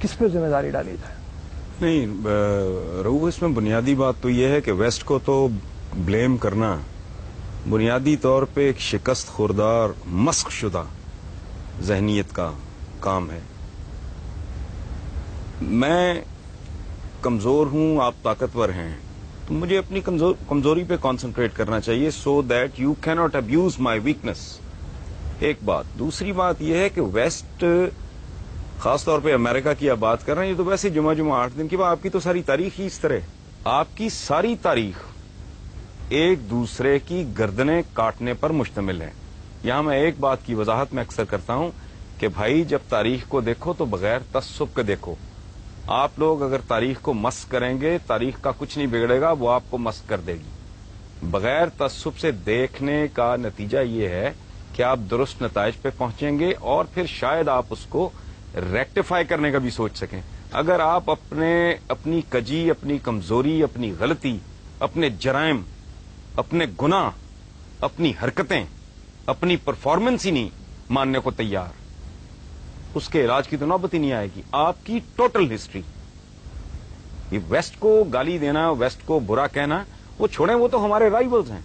کس پہ ذمہ داری ڈالی جائے؟ نہیں رعوف، اس میں بنیادی بات تو یہ ہے کہ ویسٹ کو تو بلیم کرنا بنیادی طور پہ ایک شکست خوردار مسخ شدہ ذہنیت کا کام ہے. میں کمزور ہوں، آپ طاقتور ہیں، تو مجھے اپنی کمزوری پہ کانسنٹریٹ کرنا چاہیے سو دیٹ یو کی ناٹ ابیوز مائی ویکنس. ایک بات. دوسری بات یہ ہے کہ ویسٹ، خاص طور پہ امریکہ کی آپ بات کر رہے ہیں، یہ تو ویسے جمعہ 8 دن کی بات. آپ کی تو ساری تاریخ ہی اس طرح، آپ کی ساری تاریخ ایک دوسرے کی گردنیں کاٹنے پر مشتمل ہے. یہاں میں ایک بات کی وضاحت میں اکثر کرتا ہوں کہ بھائی جب تاریخ کو دیکھو تو بغیر تعصب کے دیکھو. آپ لوگ اگر تاریخ کو مسخ کریں گے، تاریخ کا کچھ نہیں بگڑے گا، وہ آپ کو مسخ کر دے گی. بغیر تعصب سے دیکھنے کا نتیجہ یہ ہے کہ آپ درست نتائج پہ پہنچیں گے اور پھر شاید آپ اس کو ریکٹیفائی کرنے کا بھی سوچ سکیں. اگر آپ اپنی کجی، اپنی کمزوری، اپنی غلطی، اپنے جرائم، اپنے گناہ، اپنی حرکتیں، اپنی پرفارمنس ہی نہیں ماننے کو تیار، اس کے علاج کی تو نوبت ہی نہیں آئے گی. آپ کی ٹوٹل ہسٹری، یہ ویسٹ کو گالی دینا، ویسٹ کو برا کہنا، وہ چھوڑیں، وہ تو ہمارے رائیولز ہیں.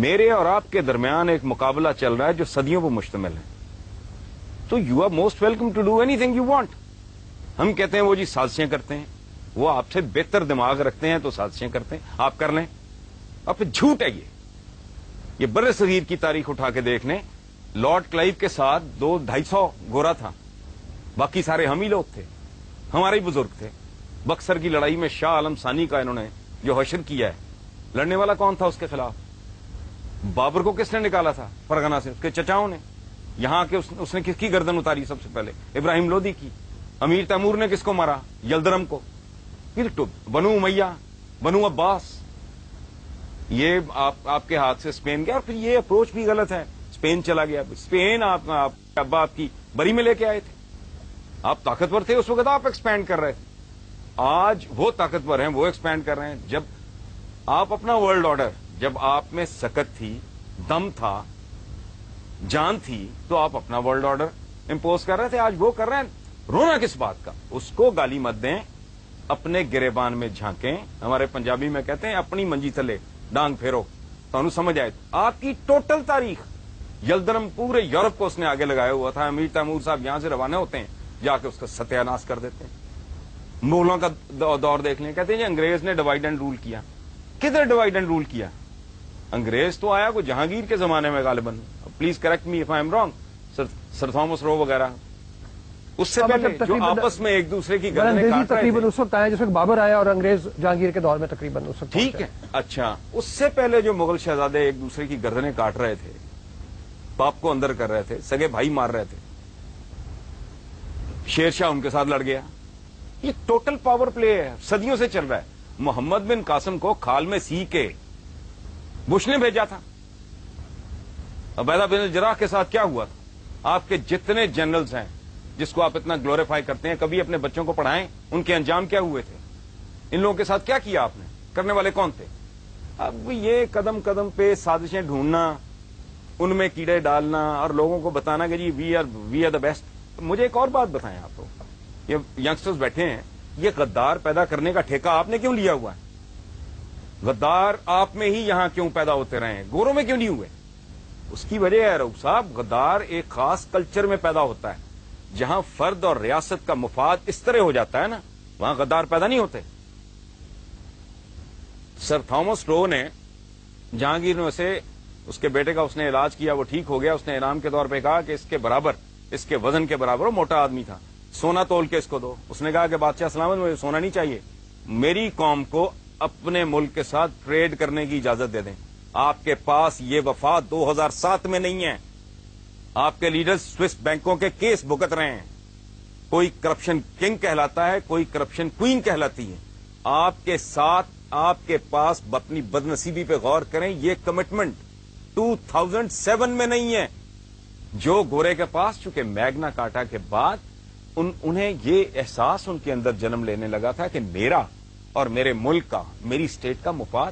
میرے اور آپ کے درمیان ایک مقابلہ چل رہا ہے جو صدیوں پر مشتمل ہے. تو you are most welcome to do anything you want. ہم کہتے ہیں وہ جی سازشیں کرتے ہیں، وہ آپ سے بہتر دماغ رکھتے ہیں تو سازشیں کرتے ہیں، آپ کر لیں. اور پھر جھوٹ ہے یہ بر صغیر کی تاریخ اٹھا کے دیکھ لیں. لارڈ کلائیو کے ساتھ 200-250 گورا تھا، باقی سارے ہم ہی لوگ تھے، ہمارے ہی بزرگ تھے. بکسر کی لڑائی میں شاہ عالم ثانی کا انہوں نے جو حشر کیا ہے، لڑنے والا کون تھا اس کے خلاف؟ بابر کو کس نے نکالا تھا فرغانہ سے؟ اس کے چچاؤں نے. یہاں کے اس نے کس کی گردن اتاری سب سے پہلے؟ ابراہیم لودھی کی. امیر تیمور نے کس کو مارا؟ یلدرم کو. پھر بنو امیہ، بنو عباس، یہ آپ کے ہاتھ سے اسپین گیا. اور پھر یہ اپروچ بھی غلط ہے، اسپین چلا گیا. اسپین آپ ابا آپ کی بری میں لے کے آئے تھے، آپ طاقتور تھے اس وقت، آپ ایکسپینڈ کر رہے تھے. آج وہ طاقتور ہیں، وہ ایکسپینڈ کر رہے ہیں. جب آپ اپنا ورلڈ آرڈر، جب آپ میں سکت تھی، دم تھا، جان تھی، تو آپ اپنا ورلڈ آرڈر امپوز کر رہے تھے. آج وہ کر رہے ہیں. رونا کس بات کا؟ اس کو گالی مت دیں، اپنے گریبان میں جھانکیں. ہمارے پنجابی میں کہتے ہیں اپنی منجی تھلے ڈانگ پھیرو، تو انہوں سمجھ آئے. آپ کی ٹوٹل تاریخ، یلدرم پورے یورپ کو اس نے آگے لگایا ہوا تھا. امیر تیمور صاحب یہاں سے روانہ ہوتے ہیں، جا کے اس کا ستیہ ناش کر دیتے ہیں. مغلوں کا دور دیکھ لیں، کہتے ہیں جی انگریز نے ڈیوائڈ اینڈ رول کیا. کدھر ڈیوائڈ اینڈ رول کیا؟ انگریز تو آیا کوئی جہانگیر کے زمانے میں غالباً. Please correct me if I am wrong, sir Thomas Roe وغیرہ. اس سے پہلے جو آپس میں ایک دوسرے کی گردنیں کاٹ رہے تھے، تقریباً اس وقت آیا جس وقت بابر آیا، اور انگریز جہانگیر کے دور میں تقریباً اس وقت. ٹھیک ہے، اچھا. اس سے پہلے جو مغل شہزادے ایک دوسرے کی گردنیں کاٹ رہے تھے، باپ کو اندر کر رہے تھے، سگے بھائی مار رہے تھے، شیر شاہ ان کے ساتھ لڑ گیا. یہ ٹوٹل پاور پلے ہے، صدیوں سے چل رہا ہے. محمد بن قاسم کو کھال میں سی کے بش نے بھیجا تھا. عبیدہ بن الجراح کے ساتھ کیا ہوا تھا؟ آپ کے جتنے جنرلز ہیں جس کو آپ اتنا گلوریفائی کرتے ہیں، کبھی اپنے بچوں کو پڑھائیں ان کے انجام کیا ہوئے تھے؟ ان لوگوں کے ساتھ کیا کیا آپ نے؟ کرنے والے کون تھے؟ اب یہ قدم قدم پہ سازشیں ڈھونڈنا، ان میں کیڑے ڈالنا اور لوگوں کو بتانا کہ جی وی آر دا بیسٹ. مجھے ایک اور بات بتائیں آپ کو، یہ ینگسٹرز بیٹھے ہیں، یہ غدار پیدا کرنے کا ٹھیکہ آپ نے کیوں لیا ہوا ہے؟ غدار آپ میں ہی یہاں کیوں پیدا ہوتے رہے ہیں، گوروں میں کیوں نہیں ہوئے؟ اس کی وجہ ہے رؤوف صاحب، غدار ایک خاص کلچر میں پیدا ہوتا ہے. جہاں فرد اور ریاست کا مفاد اس طرح ہو جاتا ہے نا، وہاں غدار پیدا نہیں ہوتے. سر تھامس رو نے جہانگیر نے اسے، اس کے بیٹے کا اس نے علاج کیا، وہ ٹھیک ہو گیا. اس نے انعام کے طور پہ کہا کہ اس کے برابر، اس کے وزن کے برابر، وہ موٹا آدمی تھا، سونا تول کے اس کو دو. اس نے کہا کہ بادشاہ سلامت، مجھے سونا نہیں چاہیے، میری قوم کو اپنے ملک کے ساتھ ٹریڈ کرنے کی اجازت دے دیں. آپ کے پاس یہ وفا 2007 میں نہیں ہے. آپ کے لیڈر سوئس بینکوں کے کیس بھگت رہے ہیں. کوئی کرپشن کنگ کہلاتا ہے، کوئی کرپشن کوئین کہلاتی ہے. آپ کے ساتھ، آپ کے پاس اپنی بدنصیبی پہ غور کریں، یہ کمٹمنٹ 2007 میں نہیں ہے. جو گورے کے پاس، چونکہ میگنا کارٹا کے بعد انہیں یہ احساس ان کے اندر جنم لینے لگا تھا کہ میرا اور میرے ملک کا، میری اسٹیٹ کا مفاد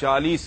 40